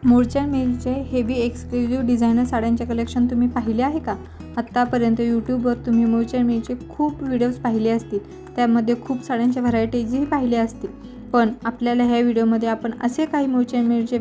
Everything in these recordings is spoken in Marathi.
मूळच्या मिलचे हेवी एक्सक्लुझिव्ह डिझायनर साड्यांचे कलेक्शन तुम्ही पाहिले आहे का? आत्तापर्यंत यूट्यूबवर तुम्ही मूळच्या मिलचे खूप व्हिडिओज पाहिले असतील, त्यामध्ये खूप साड्यांच्या व्हरायटीजही पाहिल्या असतील. पण आपल्याला ह्या व्हिडिओमध्ये आपण असे काही मूळच्या मिलचे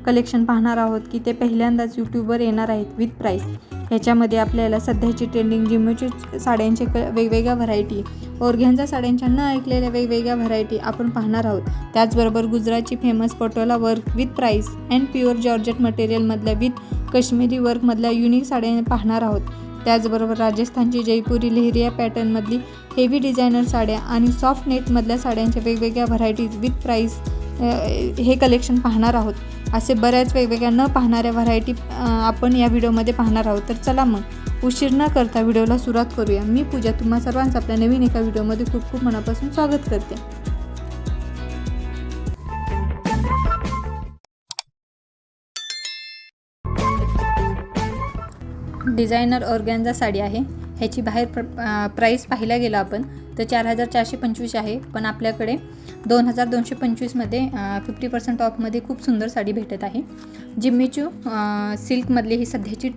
कलेक्शन पाहणार आहोत की ते पहिल्यांदाच यूट्यूबवर येणार आहेत विथ प्राईस. ह्याच्यामध्ये आपल्याला सध्याची ट्रेंडिंग जिम्मीची साड्यांचे वेगवेगळ्या व्हरायटी, ऑर्गॅन्झा साड्यांच्या न ऐकलेल्या वेगवेगळ्या व्हरायटी आपण पाहणार आहोत. त्याचबरोबर गुजरातची famous patola work with price and pure georgette मटेरियलमधल्या विथ काश्मीरी वर्कमधल्या युनिक साड्या पाहणार आहोत. त्याचबरोबर राजस्थानची जयपुरी लेहरिया पॅटर्नमधली हेवी डिझायनर साड्या आणि सॉफ्ट नेटमधल्या साड्यांच्या वेगवेगळ्या व्हरायटीज विथ प्राईस हे कलेक्शन पाहणार आहोत. असे बऱ्याच वेगवेगळ्या न पाहणाऱ्या व्हरायटी आपण या व्हिडिओमध्ये पाहणार आहोत. तर चला मग उशीर न करता व्हिडिओला सुरुवात करूया. मी पूजा तुम्हा सर्वांचं आपल्या नवीन एका व्हिडिओमध्ये खूप खूप मनापासून स्वागत करते. डिझायनर ऑर्गॅन्झा साडी आहे. ह्याची बाहेर प्राईस पाहायला गेला आपण तर 4425 आहे, पण आपल्याकडे 2225मध्ये 50% ऑफमध्ये खूप सुंदर साडी भेटत आहे. जिम्मीचू सिल्कमधली ही सध्याची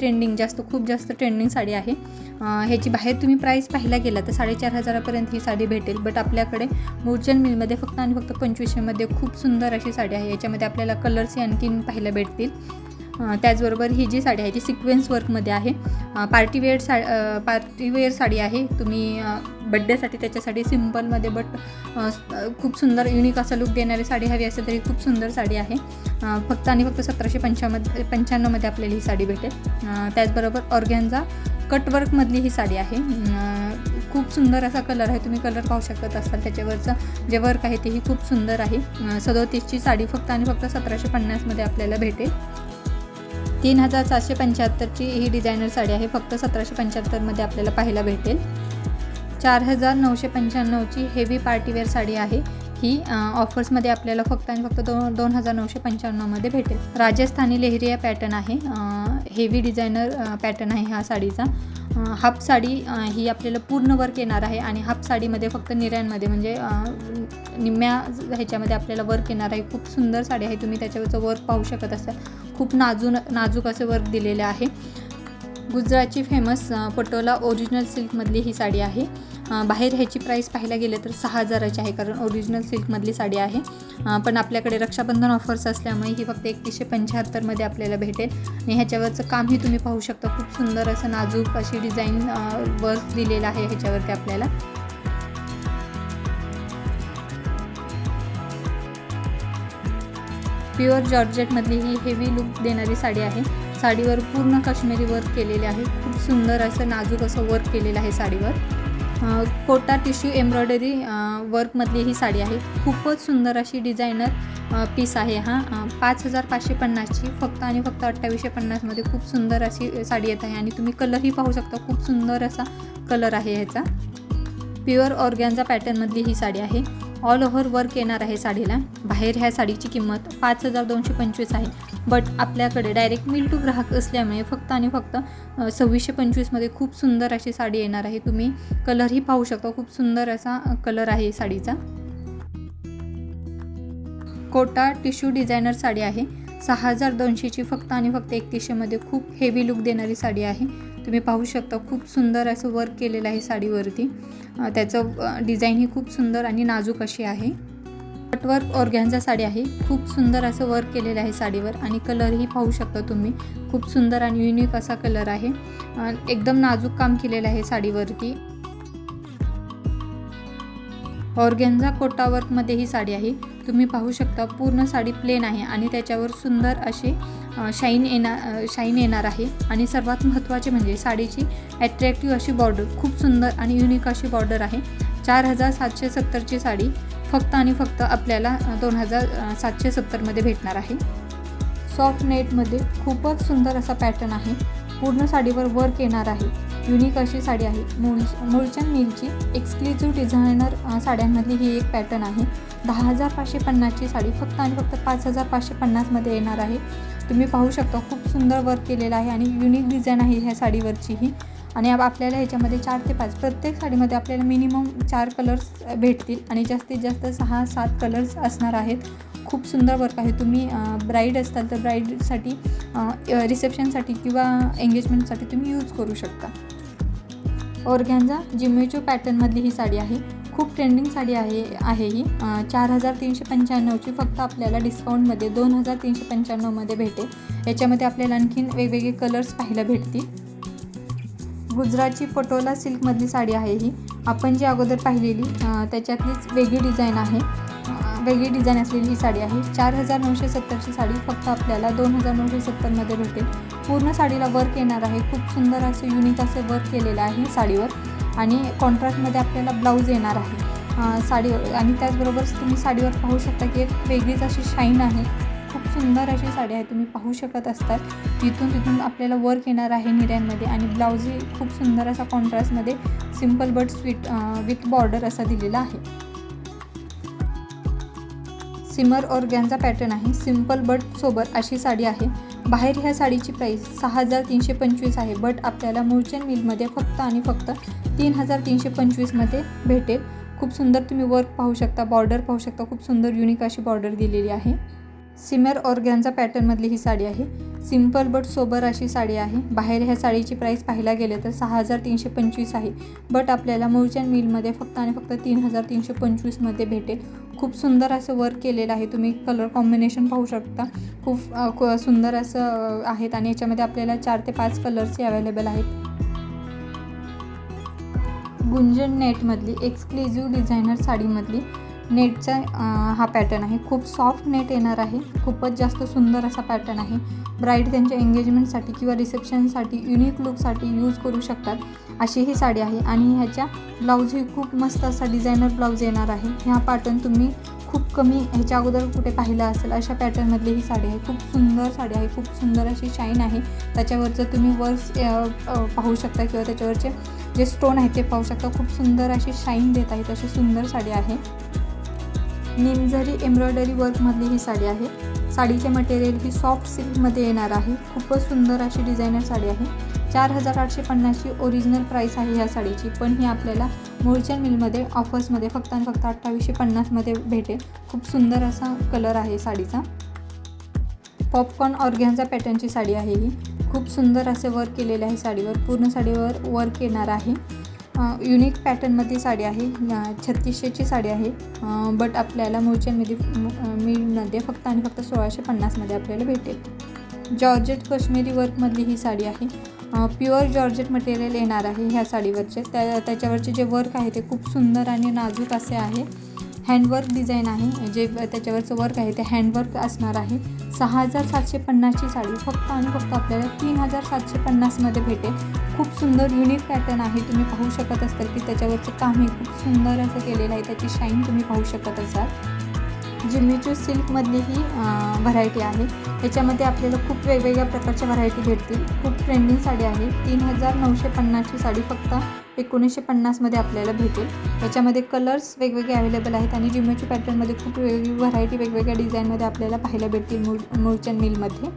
खूप जास्त ट्रेंडिंग साडी आहे. ह्याची बाहेर तुम्ही प्राईस पाहायला गेला तर 4500पर्यंत ही साडी भेटेल, बट आपल्याकडे मूळचंद मिलमध्ये फक्त आणि फक्त 2500मध्ये खूप सुंदर अशी साडी आहे. याच्यामध्ये आपल्याला कलर्सही आणखीन पाहायला भेटतील. त्याचबरोबर ही जी साडी आहे ती सिक्वेन्स वर्कमध्ये आहे. पार्टीवेअर साडी आहे. तुम्ही बड्डेसाठी त्याच्यासाठी सिम्पलमध्ये बट खूप सुंदर युनिक असा लुक देणारी साडी हवी असेल तरी खूप सुंदर साडी आहे. फक्त आणि फक्त 1795मध्ये आपल्याला ही साडी भेटेल. त्याचबरोबर ऑर्गॅन्झा कटवर्कमधली ही साडी आहे. खूप सुंदर असा कलर आहे. तुम्ही कलर पाहू शकत असाल. त्याच्यावरचं जे वर्क आहे तेही खूप सुंदर आहे. 37ची साडी फक्त आणि फक्त 1750मध्ये आपल्याला भेटेल. 3775ची ही डिझायनर साडी आहे. फक्त 1775मध्ये आपल्याला पाहायला भेटेल. 4995ची हेवी पार्टीवेअर साडी आहे. ही ऑफर्समध्ये आपल्याला फक्त आणि फक्त 2995मध्ये भेटेल. राजस्थानी लेहरिया पॅटर्न आहे. हेवी डिझायनर पॅटर्न आहे हा साडीचा. हाफ साडी ही आपल्याला पूर्ण वर्क येणार आहे आणि हाफ साडीमध्ये फक्त निर्यांमध्ये म्हणजे निम्म्या ह्याच्यामध्ये आपल्याला वर्क येणार आहे. खूप सुंदर साडी आहे. तुम्ही त्याच्यावरचं वर्क पाहू शकत असाल. खूप नाजूक असं वर्क दिलेलं आहे. गुजरातची फेमस पटोला ओरिजिनल सिल्कमधली ही साडी आहे. बाहेर ह्याची प्राईस पाहायला गेलं तर 6000ची आहे, कारण ओरिजिनल सिल्कमधली साडी आहे. पण आपल्याकडे रक्षाबंधन ऑफर्स असल्यामुळे ही फक्त 3175मध्ये आपल्याला भेटेल. आणि ह्याच्यावरचं कामही तुम्ही पाहू शकता. खूप सुंदर असं नाजूक अशी डिझाईन वर्क दिलेलं आहे ह्याच्यावरती आपल्याला. प्युअर जॉर्जेटमधली ही हेवी लुक देणारी साडी आहे. साडीवर पूर्ण काश्मीरी वर्क केलेले आहे. खूप सुंदर असं नाजूक असं वर्क केलेलं आहे साडीवर. कोटा टिश्यू एम्ब्रॉयडरी वर्कमधली ही साडी आहे. खूपच सुंदर अशी डिझायनर पीस आहे हा. 5550ची फक्त आणि फक्त 2850मध्ये खूप सुंदर अशी साडी येत आहे. आणि तुम्ही कलरही पाहू शकता. खूप सुंदर असा कलर आहे ह्याचा. प्युअर ऑर्गॅन्झा पॅटर्नमधली ही साडी आहे. ऑल ओव्हर वर्क येणार आहे साडीला. बाहेर ह्या साडीची किंमत 5225 आहे, बट आपल्याकडे डायरेक्ट मिल टू ग्राहक असल्यामुळे फक्त आणि फक्त 2625मध्ये खूप सुंदर अशी साडी येणार आहे. तुम्ही कलरही पाहू शकता. खूप सुंदर असा कलर आहे साडीचा. कोटा टिश्यू डिझायनर साडी आहे. 6200ची फक्त आणि फक्त 3100मध्ये खूप हेवी लुक देणारी साडी आहे. तुम्ही पाहू शकता. खूप सुंदर असं वर्क केलेलं आहे साडीवरती. त्याचं डिझाईन ही खूप सुंदर आणि नाजूक अशी आहे. कटवर्क ऑर्गॅन्झा साडी आहे. खूप सुंदर असं वर्क केलेलं आहे साडीवर आणि कलरही पाहू शकता तुम्ही. खूप सुंदर आणि युनिक असा कलर आहे. एकदम नाजूक काम केलेलं आहे साडीवरती. ऑर्गॅन्झा कोटा वर्कमध्ये ही साडी आहे. तुम्ही पाहू शकता. पूर्ण साडी प्लेन आहे आणि त्याच्यावर सुंदर असे शाईन येणार आहे. आणि सर्वात महत्त्वाचे म्हणजे साडीची ॲट्रॅक्टिव्ह अशी बॉर्डर, खूप सुंदर आणि युनिक अशी बॉर्डर आहे. 4770ची साडी फक्त आणि फक्त आपल्याला 2770मध्ये भेटणार आहे. सॉफ्ट नेटमध्ये खूपच सुंदर असा पॅटर्न आहे. पूर्ण साडीवर वर्क येणार आहे. युनिक अशी साडी आहे. मूळचंद मिलची एक्सक्लुझिव्ह डिझायनर साड्यांमधली ही एक पॅटर्न आहे. 10550ची साडी फक्त आणि फक्त 5550मध्ये येणार आहे. तुम्ही पाहू शकता. खूप सुंदर वर्क केलेलं आहे आणि युनिक डिझाईन आहे ह्या साडीवरची ही. आणि आपल्याला ह्याच्यामध्ये 4 ते 5 प्रत्येक साडीमध्ये आपल्याला मिनिमम 4 कलर्स भेटतील आणि जास्तीत जास्त 6-7 कलर्स असणार आहेत. खूप सुंदर वर्क आहे. तुम्ही ब्राईड असताल तर ब्राईडसाठी रिसेप्शनसाठी किंवा एंगेजमेंटसाठी तुम्ही यूज करू शकता. ऑर्गॅन्झा जिम्मेचू पॅटर्नमधली ही साडी आहे. खूप ट्रेंडिंग साडी आहे ही. 4395ची फक्त आपल्याला डिस्काउंटमध्ये 2395मध्ये भेटेल. याच्यामध्ये आपल्याला आणखीन वेगवेगळे कलर्स पाहायला भेटतील. गुजरातची पटोला सिल्कमधली साडी आहे ही. आपण जी अगोदर पाहिलेली त्याच्यातलीच वेगळी डिझाईन आहे. वेगळी डिझाईन असलेली ही साडी आहे. 4970ची साडी फक्त आपल्याला 2970मध्ये भेटेल. पूर्ण साडीला वर्क येणार आहे. खूप सुंदर असे युनिक असे वर्क केलेलं आहे साडीवर आणि कॉन्ट्रास्टमध्ये आपल्याला ब्लाऊज येणार आहे साडी. आणि त्याचबरोबर तुम्ही साडीवर पाहू शकता की एक वेगळीच अशी शाईन आहे. खूप सुंदर अशी साडी आहे, तुम्ही पाहू शकत असतात. इथून तिथून आपल्याला वर्क येणार आहे निर्यांमध्ये आणि ब्लाऊजही खूप सुंदर असा कॉन्ट्रास्टमध्ये simple but sweet with border असा दिलेला आहे. सिमर ऑर्गॅन्झा पॅटर्न आहे. सिम्पल बट सोबर अशी साडी आहे. बाहेर ह्या साडीची प्राईस 6325 आहे, बट आपल्याला मुळचंद मिलमध्ये फक्त आणि फक्त 3325मध्ये भेटेल. खूप सुंदर तुम्ही वर्क पाहू शकता, बॉर्डर पाहू शकता. खूप सुंदर युनिक अशी बॉर्डर दिलेली आहे. सिमर ऑर्गॅन्झा पॅटर्नमधली ही साडी आहे. सिम्पल बट सोबर अशी साडी आहे. बाहेर ह्या साडीची प्राईस पाहायला गेले तर 6325 आहे, बट आपल्याला मुळचंद मिलमध्ये फक्त आणि फक्त 3325मध्ये भेटेल. खूप सुंदर असं वर्क केलेलं आहे. तुम्ही कलर कॉम्बिनेशन पाहू शकता. खूप सुंदर असं आहेत आणि याच्यामध्ये आपल्याला 4 ते 5 कलर्सही अवेलेबल आहेत. गुंजन नेटमधली एक्सक्लुझिव्ह डिझायनर साडीमधली नेटचा हा पॅटर्न आहे. खूप सॉफ्ट नेट येणार आहे. खूपच जास्त सुंदर असा पॅटर्न आहे. ब्राईड त्यांच्या एंगेजमेंटसाठी किंवा रिसेप्शनसाठी युनिक लुकसाठी यूज करू शकतात अशी ही साडी आहे. आणि ह्याच्या ब्लाऊजही खूप मस्त असा डिझायनर ब्लाऊज येणार आहे. ह्या पॅटर्न तुम्ही खूप कमी ह्याच्या अगोदर कुठे पाहिलं असेल अशा पॅटर्नमधली ही साडी आहे. खूप सुंदर साडी आहे. खूप सुंदर अशी शाईन आहे. त्याच्यावरचं तुम्ही वर्क्स पाहू शकता किंवा त्याच्यावरचे जे स्टोन आहेत ते पाहू शकता. खूप सुंदर अशी शाईन देत आहेत अशी सुंदर साडी आहे. निमझरी एम्ब्रॉयडरी वर्कमधली ही साडी आहे. साडीचे मटेरियल ही सॉफ्ट सिल्कमध्ये येणार आहे. खूपच सुंदर अशी डिझायनर साडी आहे. 4850ची ओरिजिनल प्राईस आहे ह्या साडीची, पण ही आपल्याला मुळचंद मिलमध्ये ऑफर्समध्ये फक्त आणि फक्त 2850मध्ये भेटेल. खूप सुंदर असा कलर आहे साडीचा. पॉपकॉर्न ऑर्गॅन्झा पॅटर्नची साडी आहे ही. खूप सुंदर असे वर्क केलेले आहे साडीवर. पूर्ण साडीवर वर्क येणार आहे. युनिक पॅटर्नमध्ये साडी आहे. 3600ची साडी आहे, बट आपल्याला मुळचंद मिलमध्ये फक्त आणि फक्त 1650मध्ये आपल्याला भेटेल. जॉर्जेट काश्मीरी वर्कमधली ही साडी आहे. प्युअर जॉर्जेट मटेरियल येणार आहे ह्या साडीवरचे. त्याच्यावरचे जे वर्क आहे ते खूप सुंदर आणि नाजूक असे आहे. हँडवर्क डिझाईन आहे. जे त्याच्यावरचं वर्क आहे ते हँडवर्क असणार आहे. 6750ची साडी फक्त आणि फक्त आपल्याला 3750मध्ये भेटेल. खूप सुंदर युनिक पॅटर्न आहे. तुम्ही पाहू शकत असाल की त्याच्यावरचं कामही खूप सुंदर असं केलेलं आहे. त्याची शाईन तुम्ही पाहू शकत असाल. जिम्मीचू सिल्कमधली ही व्हरायटी आहे. याच्यामध्ये आपल्याला खूप वेगवेगळ्या प्रकारच्या व्हरायटी भेटतील. खूप ट्रेंडिंग साडी आहे. 3950ची साडी फक्त 1950मध्ये आपल्याला भेटेल. याच्यामध्ये कलर्स वेगवेगळे अवेलेबल आहेत आणि जिम्मीचू पॅटर्नमध्ये खूप वेगवेगळी व्हरायटी वेगवेगळ्या डिझाईनमध्ये आपल्याला पाहायला भेटतील मुळचंद मिलमध्ये.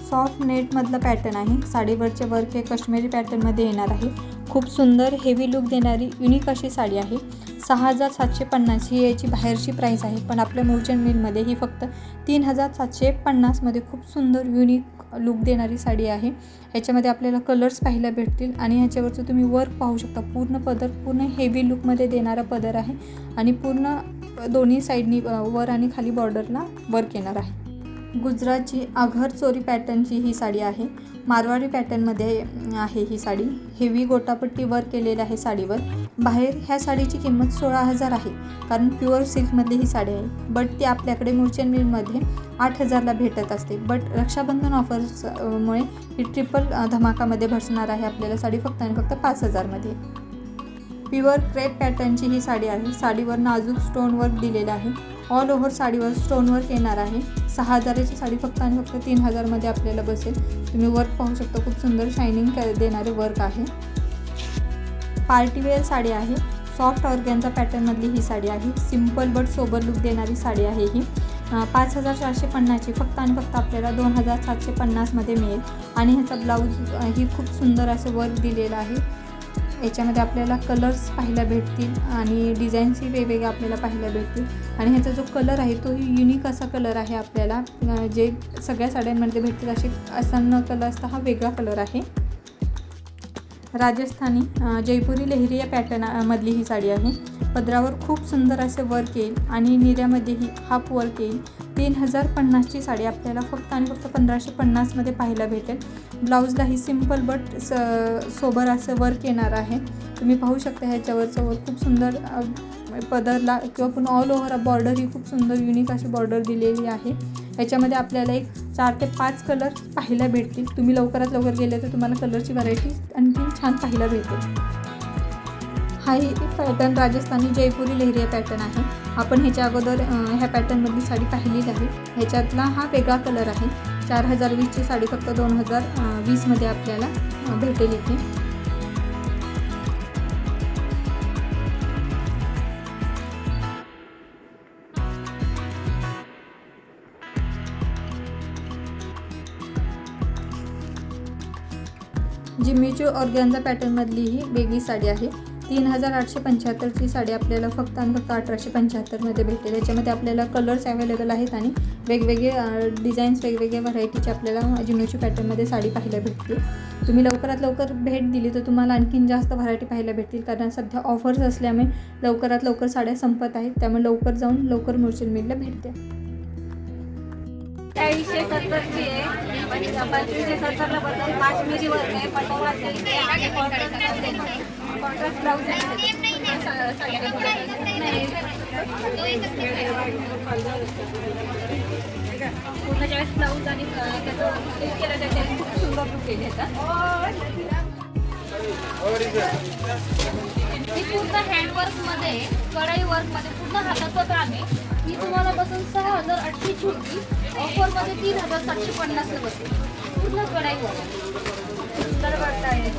सॉफ्ट नेटमधलं पॅटर्न आहे. साडीवरचे वर्क हे काश्मीरी पॅटर्नमध्ये येणार आहे. खूप सुंदर हेवी लुक देणारी युनिक अशी साडी आहे. 6750 ही याची बाहेरची प्राईस आहे, पण आपल्या मुळचंद मिलमध्ये ही फक्त 3750मध्ये खूप सुंदर युनिक लुक देणारी साडी आहे. ह्याच्यामध्ये आपल्याला कलर्स पाहायला भेटतील आणि ह्याच्यावरचं तुम्ही वर्क पाहू शकता. पूर्ण पदर पूर्ण हेवी लुकमध्ये देणारा पदर आहे आणि पूर्ण दोन्ही साईडनी वर आणि खाली बॉर्डरला वर्क येणार आहे. गुजरातची आघर चोरी पॅटर्नची ही साडी आहे. मारवाडी पॅटर्नमध्ये आहे ही साडी. हेवी गोटापट्टी वर्क केलेलं आहे साडीवर. बाहेर ह्या साडीची किंमत 16000 आहे, कारण प्युअर सिल्कमधली ही साडी आहे, बट ती आपल्याकडे मुळचंद मिलमध्ये 8000ला भेटत असते. बट रक्षाबंधन ऑफर्समुळे ही ट्रिपल धमाकामध्ये बसणार आहे आपल्याला साडी फक्त आणि फक्त 5000मध्ये. प्युअर क्रेप पॅटर्नची ही साडी आहे. साडीवर नाजूक स्टोन वर्क दिलेलं आहे. ऑल ओव्हर साडीवर स्टोन वर्क येणार आहे. 6000ची साडी फक्त आणि फक्त 3000मध्ये आपल्याला बसेल. तुम्ही वर्क पाहू शकता. खूप सुंदर शायनिंग देणारे वर्क आहे. पार्टीवेअर साडी आहे. सॉफ्ट ऑर्गॅन्झा पॅटर्नमधली ही साडी आहे. सिम्पल बट सोबर लुक देणारी साडी आहे ही. 5450ची फक्त आणि फक्त आपल्याला 2750मध्ये मिळेल आणि ह्याचा ब्लाऊज ही खूप सुंदर असं वर्क दिलेलं आहे. याच्यामध्ये आपल्याला कलर्स पाहायला भेटतील आणि डिझाईन्सही वेगवेगळ्या आपल्याला पाहायला भेटतील. आणि ह्याचा जो कलर आहे तो युनिक असा कलर आहे. आपल्याला जे सगळ्या साड्यांमध्ये भेटतील असा न कलर असता हा वेगळा कलर आहे. राजस्थानी जयपुरी लेहरिया पॅटर्न मधली ही साडी आहे. पदरावर खूप सुंदर असे वर्क येईल आणि निर्यामध्येही हाफ वर्क येईल. 3050ची साडी आपल्याला फक्त आणि फक्त 1550मध्ये पाहायला भेटेल. ब्लाऊजला ही सिम्पल बट सोबर असं वर्क येणार आहे. तुम्ही पाहू शकता ह्याच्यावरचं वर्क खूप सुंदर पदरला किंवा पण ऑल ओव्हर बॉर्डर ही खूप सुंदर युनिक अशी बॉर्डर दिलेली आहे. याच्यामध्ये आपल्याला एक 4 ते 5 कलर पाहायला भेटतील. तुम्ही लवकरात लवकर गेले तर तुम्हाला कलरची व्हरायटी आणखी छान पाहायला भेटेल. हा ही पॅटर्न राजस्थानी जयपुरी लेहरिया पॅटर्न आहे. आपण ह्याच्या अगोदर ह्या पॅटर्नमधली साडी पाहिलेली आहे. ह्याच्यातला हा वेगळा कलर आहे. 4020ची साडी फक्त 2020मध्ये आपल्याला भेटेल इथे. जिम्मीचू ऑर्गॅन्झा पॅटर्नमधली ही वेगळी साडी आहे. 3875ची साडी आपल्याला फक्त आणि फक्त 1875मध्ये भेटेल. याच्यामध्ये आपल्याला कलर्स अवेलेबल आहेत आणि वेगवेगळे डिझाईन्स वेगवेगळ्या व्हरायटीचे आपल्याला जिम्मीचू पॅटर्नमध्ये साडी पाहायला भेटतील. तुम्ही लवकरात लवकर भेट दिली तर तुम्हाला आणखीन जास्त व्हरायटी पाहायला भेटतील. कारण सध्या ऑफर्स असल्यामुळे लवकरात लवकर साड्या संपत आहेत. त्यामुळे लवकर जाऊन लवकर मुर्शिद मिलला भेट द्या. 4070ची आहे. 2570ला बदल काश्मीरी वर्क आहे. पटोला सिल्क आहे आणि कॉन्ट्रास्ट ब्लाउज आहे. पूर्ण ज्यावेळेस ब्लाऊज आणि त्याचं स्टिच केलं त्याच्या खूप सुंदर लुक येईल ह्याचा. ही पूर्ण हँडवर्कमध्ये कढाई वर्कमध्ये पूर्ण हाताचं काम आहे. ही तुम्हाला बसून 6800ची होती. ऑफरमध्ये 3750ला बसेल. पूर्ण कढाई वर्क सुंदर वर्क आहे.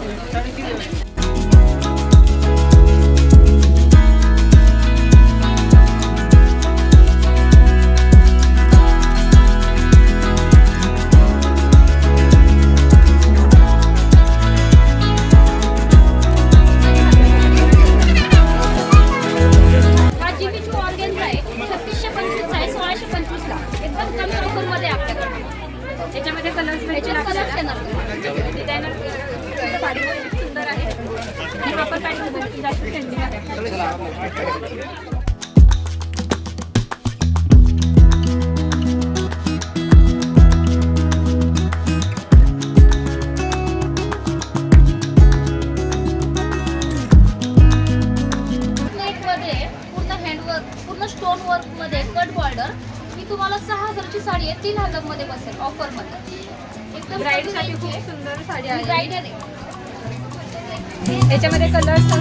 त्याच्यामध्ये कलर्स डिझायनर साडी खूप सुंदर आहे आणि हा पण पॅटर्न जास्त ट्रेंडिंग आहे. पूर्ण हँडवर्क पूर्ण स्टोन वर्क मध्ये कट बॉर्डर तुम्हाला 6000ची साडी आहे. 3000 मध्ये बसेल ऑफर मध्ये. एकदम ब्राइड साठी खूप सुंदर साडी आहे. ब्राइडल आहे. याच्यामध्ये कलर्स